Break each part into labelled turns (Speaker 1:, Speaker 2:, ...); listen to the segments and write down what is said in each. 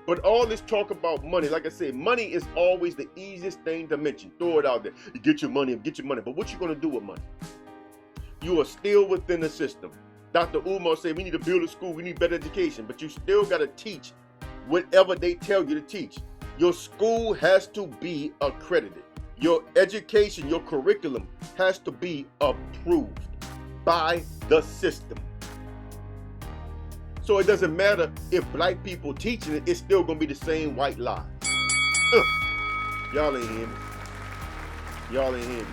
Speaker 1: But all this talk about money, like I said, money is always the easiest thing to mention. Throw it out there. You get your money, get your money. But what you gonna do with money? You are still within the system. Dr. Umar said we need to build a school, we need better education, but you still gotta teach whatever they tell you to teach. Your school has to be accredited. Your education, your curriculum has to be approved by the system. So it doesn't matter if black people teaching it, it's still gonna be the same white lies. Y'all ain't hear me. Y'all ain't hear me.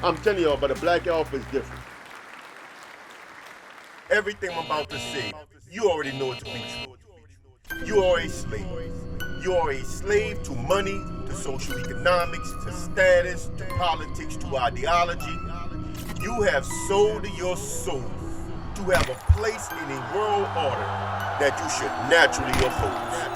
Speaker 1: I'm telling y'all, but a black alpha is different. Everything I'm about to say, you already know it to be true. You are a slave. You are a slave to money, to social economics, to status, to politics, to ideology. You have sold your soul to have a place in a world order that you should naturally oppose.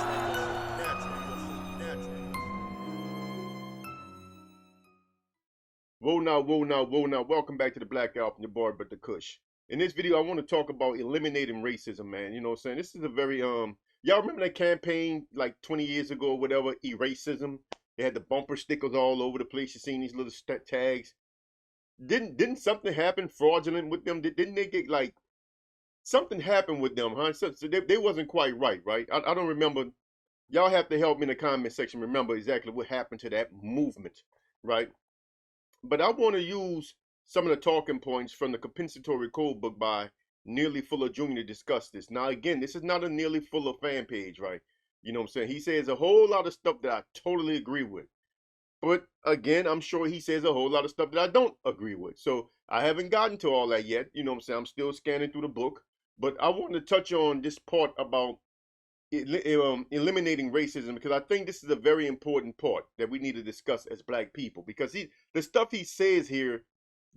Speaker 1: Whoa now, whoa now, whoa now. Welcome back to the Black Alpha, your boy, but the Kush. In this video, I want to talk about eliminating racism, man. You know what I'm saying? This is a very, y'all remember that campaign like 20 years ago or whatever, Eracism? They had the bumper stickers all over the place. You seen these little tags. Didn't something happen fraudulent with them? Didn't they get like, something happened with them, huh? So they wasn't quite right? I don't remember. Y'all have to help me in the comment section remember exactly what happened to that movement, right? But I want to use some of the talking points from the Compensatory Code book by Neely Jr. to discuss this. Now, again, this is not a Neely Fuller fan page, right? You know what I'm saying? He says a whole lot of stuff that I totally agree with. But again, I'm sure he says a whole lot of stuff that I don't agree with. So I haven't gotten to all that yet. You know what I'm saying? I'm still scanning through the book. But I want to touch on this part about eliminating racism, because I think this is a very important part that we need to discuss as black people, because the stuff he says here,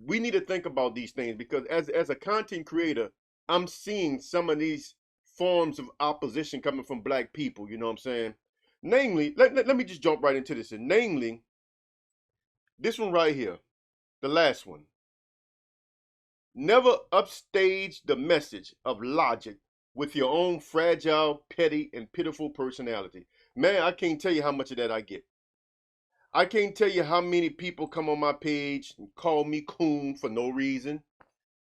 Speaker 1: we need to think about these things, because as a content creator, I'm seeing some of these forms of opposition coming from black people, you know what I'm saying? Namely, let me just jump right into this, and namely, this one right here, the last one. Never upstage the message of logic with your own fragile, petty, and pitiful personality. Man, I can't tell you how much of that I get. I can't tell you how many people come on my page and call me coon for no reason,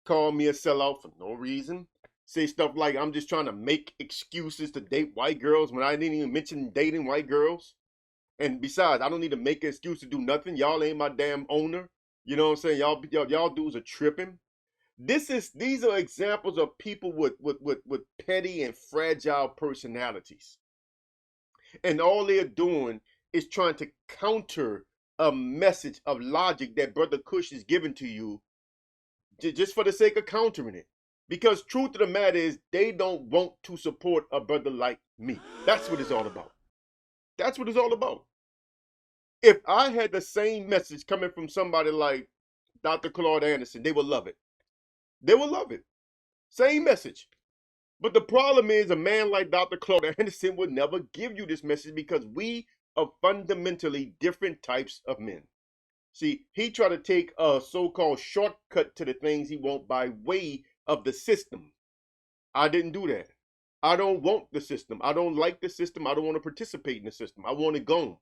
Speaker 1: call me a sellout for no reason, say stuff like I'm just trying to make excuses to date white girls when I didn't even mention dating white girls. And besides, I don't need to make an excuse to do nothing. Y'all ain't my damn owner. You know what I'm saying? Y'all dudes are tripping. These are examples of people with petty and fragile personalities. And all they're doing is trying to counter a message of logic that Brother Kush is giving to you just for the sake of countering it. Because truth of the matter is, they don't want to support a brother like me. That's what it's all about. That's what it's all about. If I had the same message coming from somebody like Dr. Claude Anderson, they would love it. They will love it. Same message. But the problem is, a man like Dr. Claude Anderson would never give you this message, because we are fundamentally different types of men. See, he tried to take a so-called shortcut to the things he wants by way of the system. I didn't do that. I don't want the system. I don't like the system. I don't want to participate in the system. I want it gone.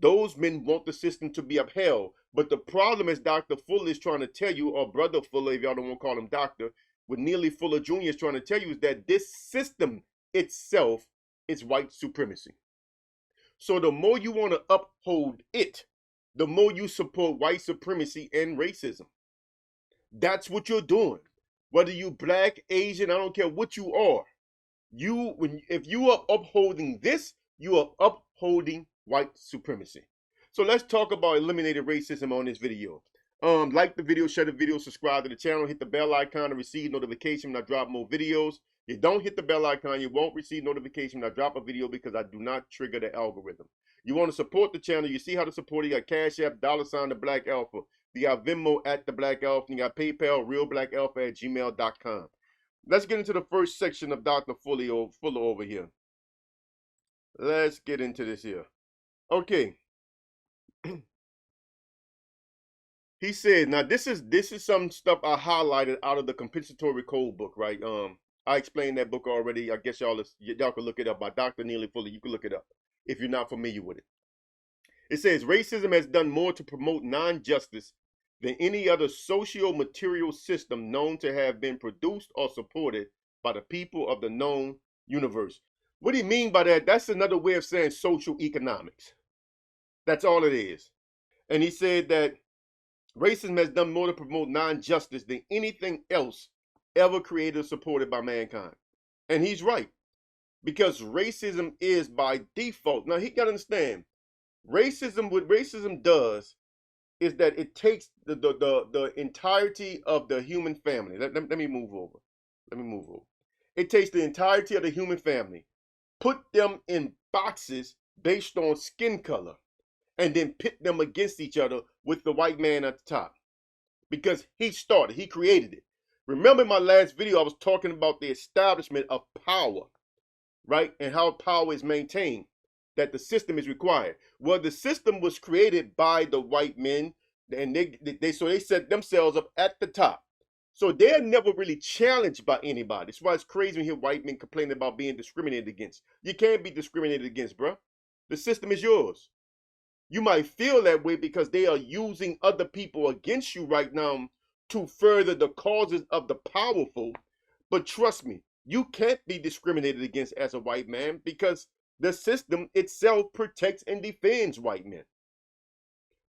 Speaker 1: Those men want the system to be upheld. But the problem is, Dr. Fuller is trying to tell you, or Brother Fuller, if y'all don't want to call him doctor, what Neely Fuller Jr. is trying to tell you is that this system itself is white supremacy. So the more you want to uphold it, the more you support white supremacy and racism. That's what you're doing. Whether you black, Asian, I don't care what you are. If you are upholding this, you are upholding white supremacy. So let's talk about eliminating racism on this video. Like the video, share the video, subscribe to the channel, hit the bell icon to receive notification when I drop more videos. If you don't hit the bell icon, you won't receive notification when I drop a video, because I do not trigger the algorithm. You want to support the channel, you see how to support it. You got Cash App, $, the Black Alpha. You got Venmo at the Black Alpha. You got PayPal, realblackalpha@gmail.com. Let's get into the first section of Dr. Fuller over here. Let's get into this here. Okay. He said, now this is some stuff I highlighted out of the Compensatory Code book, right? I explained that book already. I guess y'all can look it up by Dr. Neely Fuller. You can look it up if you're not familiar with it. It says racism has done more to promote non-justice than any other socio-material system known to have been produced or supported by the people of the known universe. What do you mean by that? That's another way of saying social economics. That's all it is. And he said that racism has done more to promote non-justice than anything else ever created or supported by mankind. And he's right, because racism is by default. Now, he got to understand, racism, what racism does is that it takes the entirety of the human family. Let me move over. Let me move over. It takes the entirety of the human family, put them in boxes based on skin color, and then pit them against each other with the white man at the top. Because he created it. Remember in my last video, I was talking about the establishment of power, right? And how power is maintained, that the system is required. Well, the system was created by the white men, and they set themselves up at the top. So they're never really challenged by anybody. That's why it's crazy when you hear white men complaining about being discriminated against. You can't be discriminated against, bro. The system is yours. You might feel that way because they are using other people against you right now to further the causes of the powerful. But trust me, you can't be discriminated against as a white man because the system itself protects and defends white men.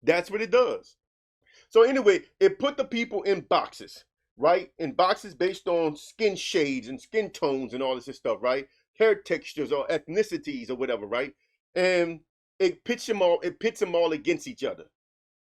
Speaker 1: That's what it does. So anyway, it put the people in boxes, right? In boxes based on skin shades and skin tones and all this stuff, right? Hair textures or ethnicities or whatever, right? And it pits them all against each other.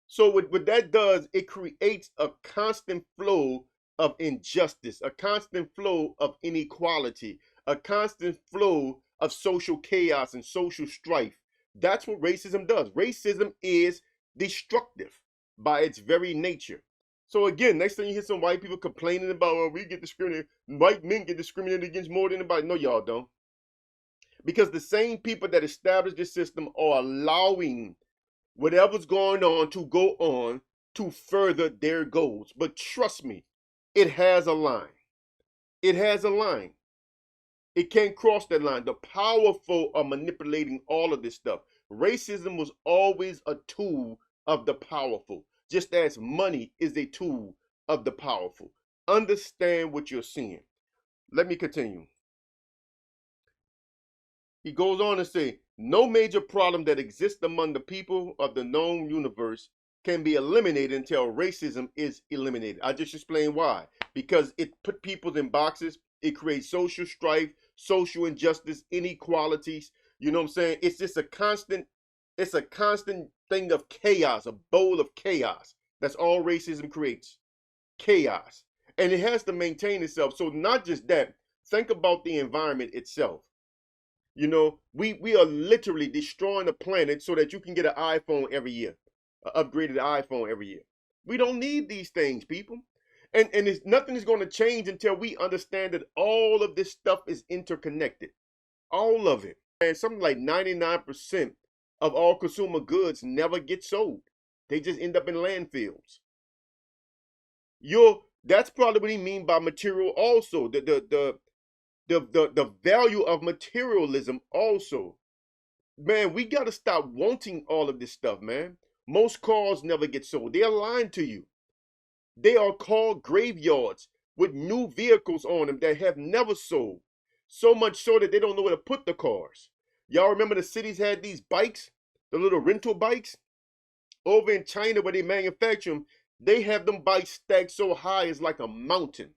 Speaker 1: So what that does, it creates a constant flow of injustice, a constant flow of inequality, a constant flow of social chaos and social strife. That's what racism does. Racism is destructive by its very nature. So again, next thing you hear some white people complaining about, oh, we get discriminated, white men get discriminated against more than anybody. No, y'all don't. Because the same people that established this system are allowing whatever's going on to go on to further their goals. But trust me, it has a line. It has a line. It can't cross that line. The powerful are manipulating all of this stuff. Racism was always a tool of the powerful, just as money is a tool of the powerful. Understand what you're seeing. Let me continue. He goes on to say, no major problem that exists among the people of the known universe can be eliminated until racism is eliminated. I just explained why. Because it put people in boxes, it creates social strife, social injustice, inequalities. You know what I'm saying? It's just a constant thing of chaos, a bowl of chaos. That's all racism creates. Chaos. And it has to maintain itself. So not just that, think about the environment itself. You know, we are literally destroying the planet so that you can get an iPhone every year, an upgraded iPhone every year. We don't need these things, people. And nothing is going to change until we understand that all of this stuff is interconnected. All of it. And something like 99% of all consumer goods never get sold. They just end up in landfills. That's probably what he mean by material also. The value of materialism also. Man, we got to stop wanting all of this stuff, man. Most cars never get sold. They're lying to you. They are called graveyards with new vehicles on them that have never sold. So much so that they don't know where to put the cars. Y'all remember the cities had these bikes, the little rental bikes? Over in China where they manufacture them, they have them bikes stacked so high it's like a mountain.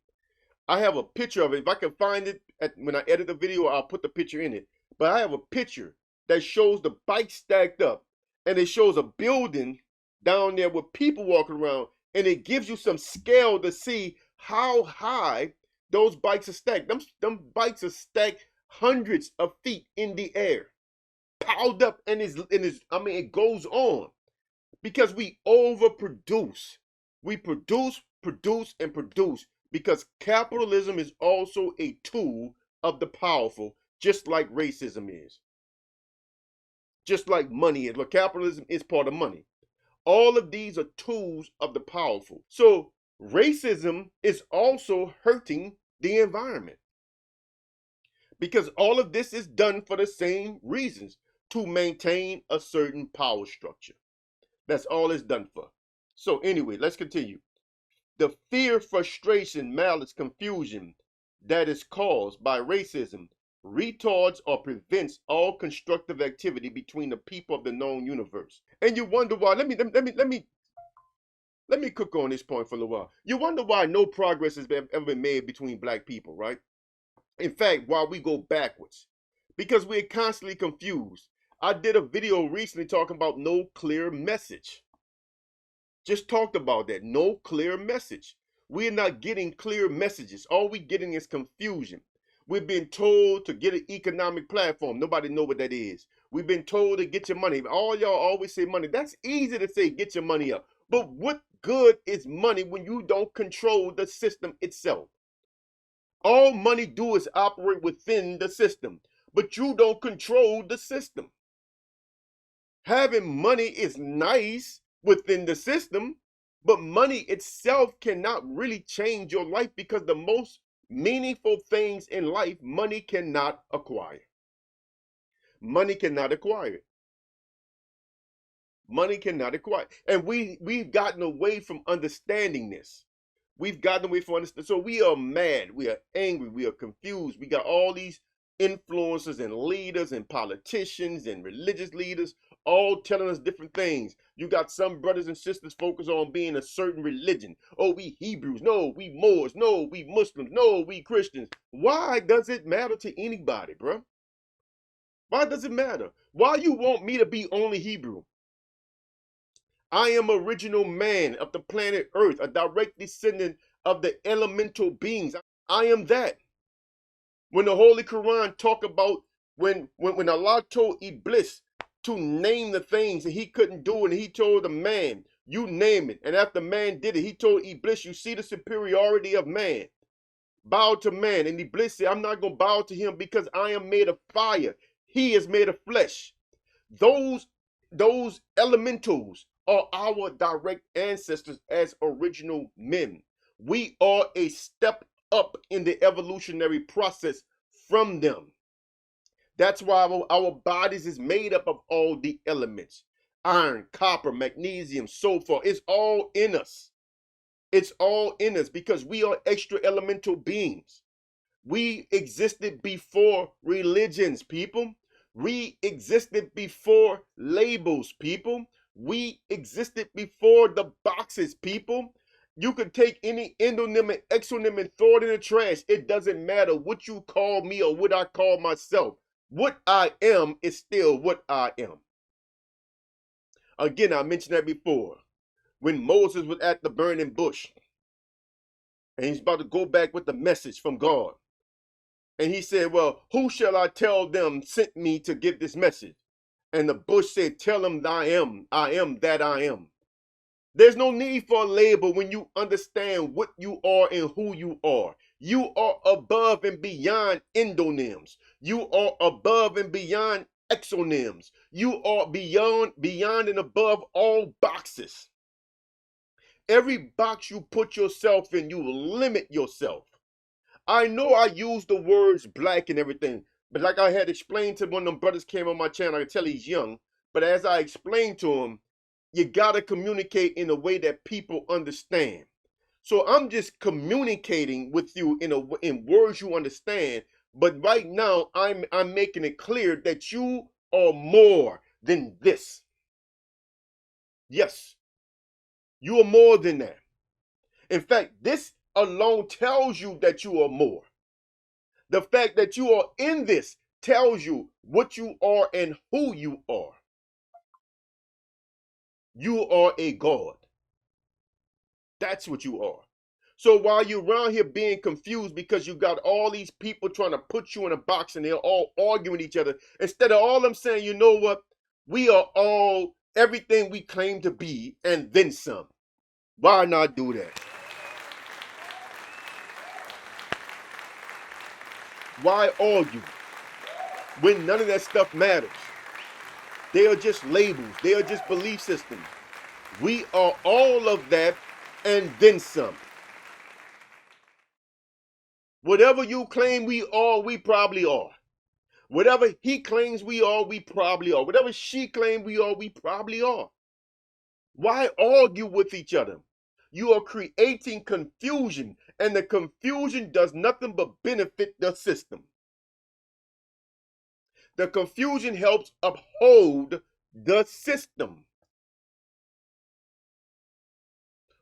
Speaker 1: I have a picture of it. If I can find it when I edit the video, I'll put the picture in it. But I have a picture that shows the bikes stacked up. And it shows a building down there with people walking around. And it gives you some scale to see how high those bikes are stacked. Them bikes are stacked hundreds of feet in the air. Piled up and it goes on. Because we overproduce. We produce, and produce. Because capitalism is also a tool of the powerful, just like racism is. Just like money is. But capitalism is part of money. All of these are tools of the powerful. So racism is also hurting the environment. Because all of this is done for the same reasons, to maintain a certain power structure. That's all it's done for. So anyway, let's continue. The fear, frustration, malice, confusion that is caused by racism retards or prevents all constructive activity between the people of the known universe. And you wonder why. Let me cook on this point for a little while. You wonder why no progress has ever been made between black people, right? In fact, why we go backwards. Because we're constantly confused. I did a video recently talking about no clear message. Just talked about that. No clear message. We're not getting clear messages. All we're getting is confusion. We've been told to get an economic platform. Nobody know what that is. We've been told to get your money. All y'all always say money. That's easy to say, get your money up. But what good is money when you don't control the system itself? All money do is operate within the system, but you don't control the system. Having money is nice within the system, but money itself cannot really change your life, because the most meaningful things in life, money cannot acquire. Money cannot acquire it. Money cannot acquire. And we've gotten away from understanding this. We've gotten away from understanding. So we are mad, we are angry, we are confused. We got all these influencers and leaders and politicians and religious leaders all telling us different things. You got some brothers and sisters focused on being a certain religion. Oh, we Hebrews. No, we Moors. No, we Muslims. No, we Christians. Why does it matter to anybody, bro? Why does it matter? Why you want me to be only Hebrew? I am original man of the planet Earth, a direct descendant of the elemental beings. I am that. When the Holy Quran talk about when Allah told Iblis to name the things and he couldn't do it, and he told the man, you name it. And after man did it, he told Iblis, you see the superiority of man. Bow to man. And Iblis said, I'm not going to bow to him because I am made of fire. He is made of flesh. Those elementals are our direct ancestors as original men. We are a step up in the evolutionary process from them. That's why our bodies is made up of all the elements. Iron, copper, magnesium, so forth. It's all in us. It's all in us because we are extra elemental beings. We existed before religions, people. We existed before labels, people. We existed before the boxes, people. You could take any endonym and exonym and throw it in the trash. It doesn't matter what you call me or what I call myself. What I am is still what I am. Again, I mentioned that before. When Moses was at the burning bush, and he's about to go back with the message from God. And he said, well, who shall I tell them sent me to give this message? And the bush said, tell them that I am that I am. There's no need for a label when you understand what you are and who you are. You are above and beyond endonyms. You are above and beyond exonyms. You are beyond and above all boxes. Every box you put yourself in, you limit yourself. I know I use the words black and everything, but like I had explained to one of them brothers came on my channel, I can tell he's young, but as I explained to him, you gotta communicate in a way that people understand. So I'm just communicating with you in words you understand, but right now I'm making it clear that you are more than this. Yes, you are more than that. In fact, this alone tells you that you are more. The fact that you are in this tells you what you are and who you are. You are a God. That's what you are. So while you're around here being confused because you got all these people trying to put you in a box and they're all arguing each other, instead of all them saying, you know what, we are all everything we claim to be and then some. Why not do that? Why argue when none of that stuff matters? They are just labels. They are just belief systems. We are all of that and then some. Whatever you claim we are, we probably are. Whatever he claims we are, we probably are. Whatever she claims we are, we probably are. Why argue with each other? You are creating confusion, and the confusion does nothing but benefit the system. The confusion helps uphold the system.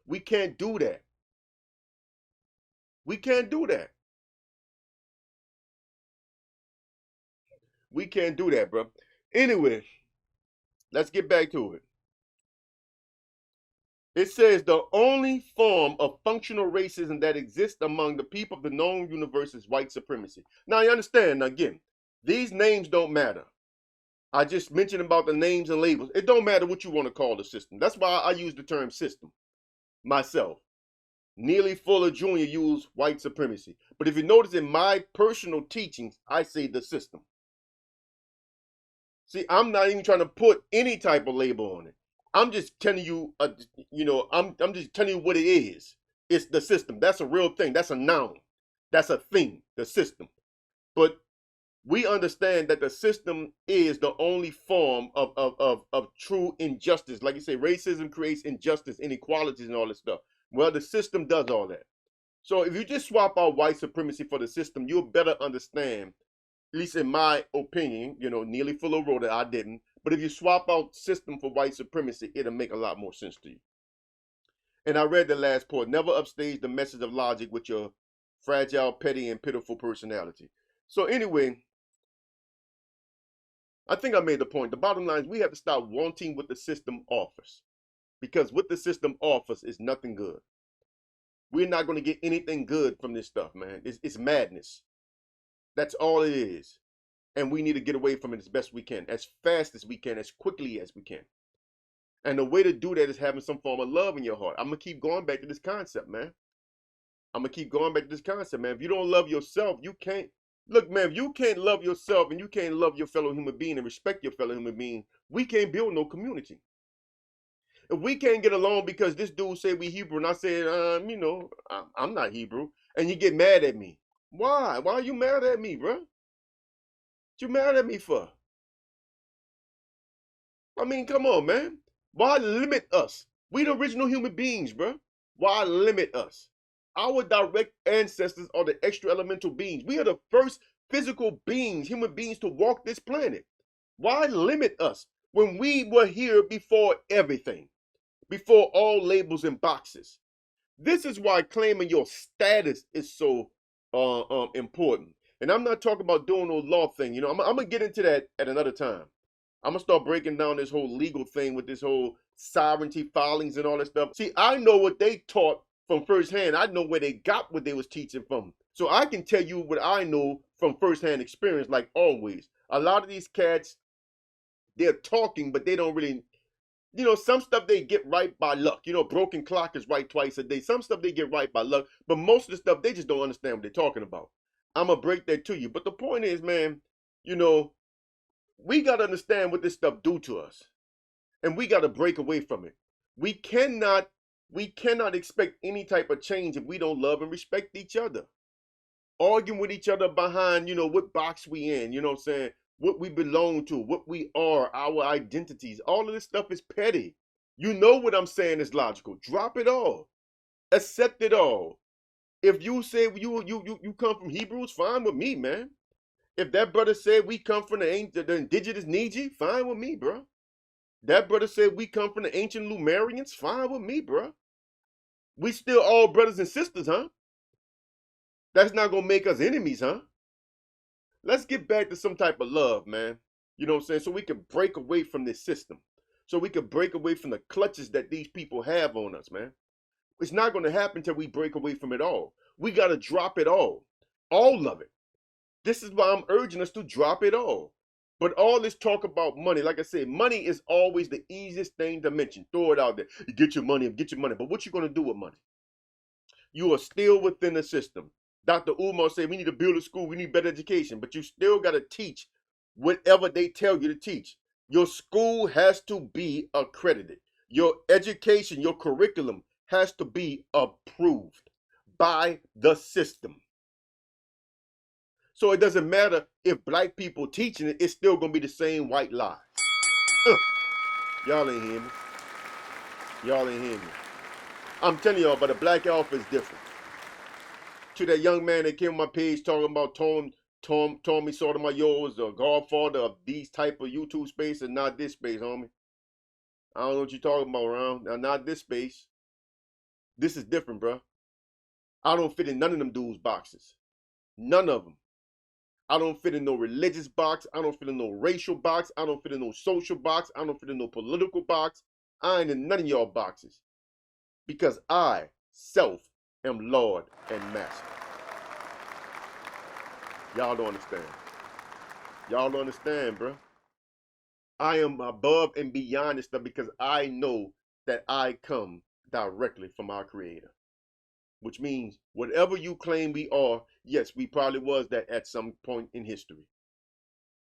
Speaker 1: We can't do that. We can't do that. We can't do that, bro. Anyway, let's get back to it. It says the only form of functional racism that exists among the people of the known universe is white supremacy. Now, you understand, again, these names don't matter. I just mentioned about the names and labels. It don't matter what you want to call the system. That's why I use the term system myself. Neely Fuller Jr. used white supremacy. But if you notice in my personal teachings, I say the system. See, I'm not even trying to put any type of label on it. I'm just telling you, I'm just telling you what it is. It's the system. That's a real thing. That's a noun. That's a thing, the system. But we understand that the system is the only form of true injustice. Like you say, racism creates injustice, inequalities, and all this stuff. Well, the system does all that. So if you just swap out white supremacy for the system, you'll better understand, at least in my opinion, Neely Fuller wrote it, I didn't. But if you swap out system for white supremacy, it'll make a lot more sense to you. And I read the last part. Never upstage the message of logic with your fragile, petty, and pitiful personality. So anyway, I think I made the point. The bottom line is we have to stop wanting what the system offers. Because what the system offers is nothing good. We're not going to get anything good from this stuff, man. It's madness. That's all it is. And we need to get away from it as best we can, as fast as we can, as quickly as we can. And the way to do that is having some form of love in your heart. I'm going to keep going back to this concept, man. I'm going to keep going back to this concept, man. If you don't love yourself, you can't. Look, man, if you can't love yourself and you can't love your fellow human being and respect your fellow human being, we can't build no community. If we can't get along because this dude said we Hebrew and I said, I'm not Hebrew, and you get mad at me. Why? Why are you mad at me, bro? What you mad at me for? I mean, come on, man. Why limit us? We the original human beings, bro. Why limit us? Our direct ancestors are the extra elemental beings. We are the first physical beings, human beings, to walk this planet. Why limit us when we were here before everything, before all labels and boxes? This is why claiming your status is so important. And I'm not talking about doing no law thing. I'm gonna get into that at another time. I'm gonna start breaking down this whole legal thing with this whole sovereignty filings and all that stuff. See, I know what they taught from firsthand. I know where they got what they was teaching from. So I can tell you what I know from firsthand experience, like always. A lot of these cats, they're talking, but they don't really, some stuff they get right by luck. Broken clock is right twice a day. Some stuff they get right by luck, but most of the stuff they just don't understand what they're talking about. I'm gonna break that to you. But the point is, man, we got to understand what this stuff do to us, and we got to break away from it. We cannot expect any type of change if we don't love and respect each other. Arguing with each other behind, what box we in, what I'm saying, what we belong to, what we are, our identities. All of this stuff is petty. You know what I'm saying is logical. Drop it all. Accept it all. If you say you come from Hebrews, fine with me, man. If that brother said we come from the indigenous Neely, fine with me, bro. That brother said we come from the ancient Lumerians, fine with me, bro. We still all brothers and sisters, huh? That's not gonna make us enemies, huh? Let's get back to some type of love, man. You know what I'm saying? So we can break away from this system. So we can break away from the clutches that these people have on us, man. It's not gonna happen until we break away from it all. We gotta drop it all of it. This is why I'm urging us to drop it all. But all this talk about money, like I said, money is always the easiest thing to mention. Throw it out there. You get your money, get your money. But what you going to do with money? You are still within the system. Dr. Umar said we need to build a school, we need better education, but you still got to teach whatever they tell you to teach. Your school has to be accredited. Your education, your curriculum has to be approved by the system. So it doesn't matter if black people teaching it, it's still gonna be the same white lies. Y'all ain't hear me. Y'all ain't hear me. I'm telling y'all, but the black alpha is different. To that young man that came on my page talking about Tommy Sotomayor is the godfather of these type of YouTube space and not this space, homie. I don't know what you're talking about, around. Now, not this space. This is different, bro. I don't fit in none of them dudes' boxes. None of them. I don't fit in no religious box. I don't fit in no racial box. I don't fit in no social box. I don't fit in no political box. I ain't in none of y'all boxes. Because I, self, am Lord and Master. Y'all don't understand. Y'all don't understand, bro. I am above and beyond this stuff because I know that I come directly from our Creator. Which means whatever you claim we are, yes, we probably was that at some point in history.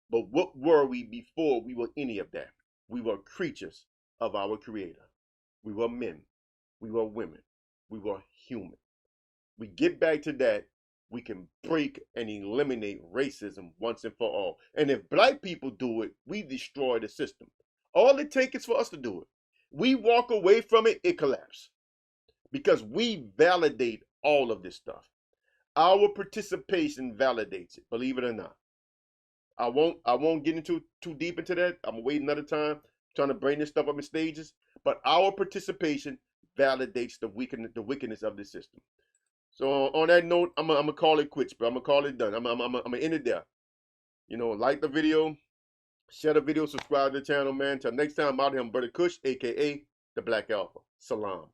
Speaker 1: But what were we before we were any of that? We were creatures of our Creator. We were men. We were women. We were human. We get back to that, we can break and eliminate racism once and for all. And if black people do it, we destroy the system. All it takes is for us to do it. We walk away from it, it collapses. Because we validate all of this stuff. Our participation validates it, believe it or not. I won't get into too deep into that. I'm gonna wait another time, trying to bring this stuff up in stages. But our participation validates the wickedness of the system. So on that note, I'm gonna call it quits, bro. I'm gonna call it done. I'm gonna end it there. You know, like the video, share the video, subscribe to the channel, man. Till next time, I'm out here, I'm Brother Kush, aka the Black Alpha. Salam.